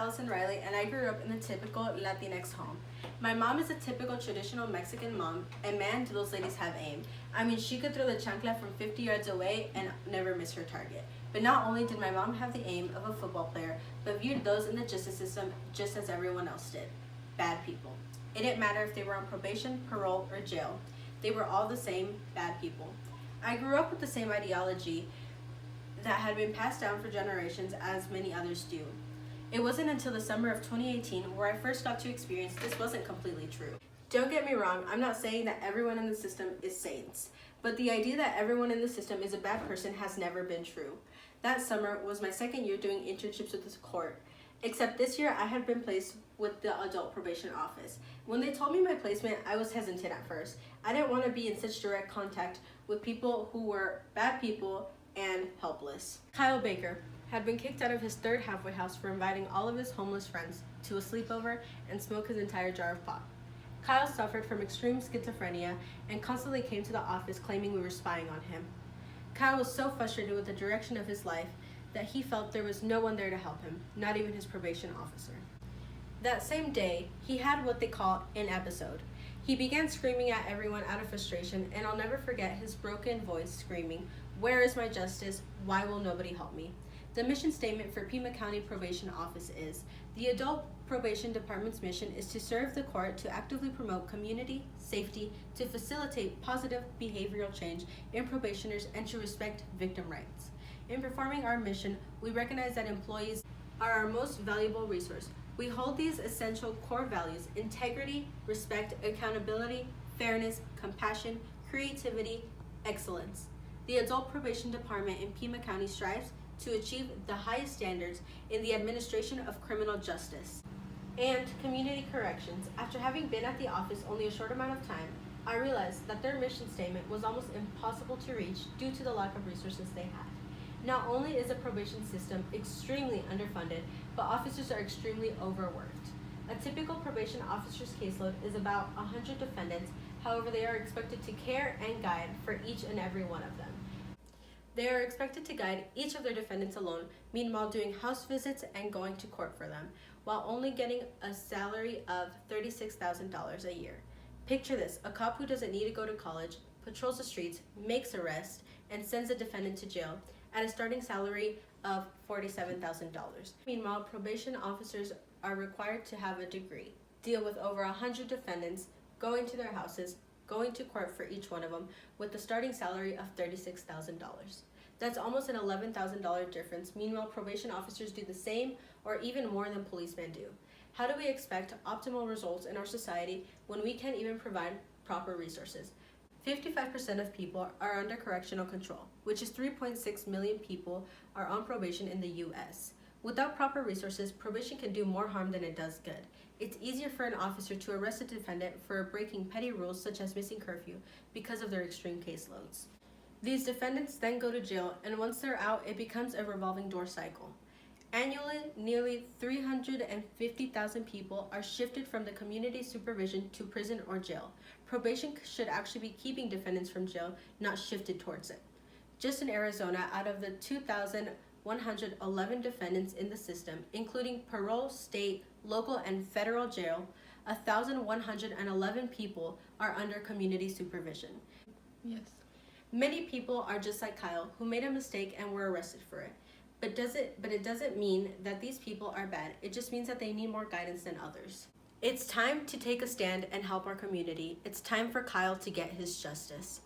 Allison Riley, and I grew up in a typical Latinx home. My mom is a typical traditional Mexican mom, and man, do those ladies have aim. I mean, she could throw the chancla from 50 yards away and never miss her target. But not only did my mom have the aim of a football player, but viewed those in the justice system just as everyone else did. Bad people. It didn't matter if they were on probation, parole, or jail. They were all the same bad people. I grew up with the same ideology that had been passed down for generations as many others do. It wasn't until the summer of 2018 where I first got to experience this wasn't completely true. Don't get me wrong, I'm not saying that everyone in the system is saints, but the idea that everyone in the system is a bad person has never been true. That summer was my second year doing internships with the court, except this year I had been placed with the adult probation office. When they told me my placement, I was hesitant at first. I didn't want to be in such direct contact with people who were bad people and helpless. Kyle Baker had been kicked out of his third halfway house for inviting all of his homeless friends to a sleepover and smoke his entire jar of pot. Kyle suffered from extreme schizophrenia and constantly came to the office claiming we were spying on him. Kyle was so frustrated with the direction of his life that he felt there was no one there to help him, not even his probation officer. That same day, he had what they call an episode. He began screaming at everyone out of frustration, and I'll never forget his broken voice screaming, "Where is my justice? Why will nobody help me?" The mission statement for Pima County Probation Office is, the Adult Probation Department's mission is to serve the court to actively promote community safety, to facilitate positive behavioral change in probationers, and to respect victim rights. In performing our mission, we recognize that employees are our most valuable resource. We hold these essential core values: integrity, respect, accountability, fairness, compassion, creativity, excellence. The Adult Probation Department in Pima County strives to achieve the highest standards in the administration of criminal justice and community corrections. After having been at the office only a short amount of time, I realized that their mission statement was almost impossible to reach due to the lack of resources they had. Not only is the probation system extremely underfunded, but officers are extremely overworked. A typical probation officer's caseload is about 100 defendants. However, they are expected to care and guide for each and every one of them. They are expected to guide each of their defendants alone, meanwhile doing house visits and going to court for them, while only getting a salary of $36,000 a year. Picture this: a cop who doesn't need to go to college, patrols the streets, makes arrests, and sends a defendant to jail at a starting salary of $47,000. Meanwhile, probation officers are required to have a degree, deal with over 100 defendants, going to their houses, going to court for each one of them, with a starting salary of $36,000. That's almost an $11,000 difference. Meanwhile, probation officers do the same or even more than policemen do. How do we expect optimal results in our society when we can't even provide proper resources? 55% of people are under correctional control, which is 3.6 million people are on probation in the US. Without proper resources, probation can do more harm than it does good. It's easier for an officer to arrest a defendant for breaking petty rules such as missing curfew because of their extreme caseloads. These defendants then go to jail, and once they're out, it becomes a revolving door cycle. Annually, nearly 350,000 people are shifted from the community supervision to prison or jail. Probation should actually be keeping defendants from jail, not shifted towards it. Just in Arizona, out of the 2,111 defendants in the system, including parole, state, local, and federal jail, 1,111 people are under community supervision. Yes. Many people are just like Kyle, who made a mistake and were arrested for it. But it doesn't mean that these people are bad. It just means that they need more guidance than others. It's time to take a stand and help our community. It's time for Kyle to get his justice.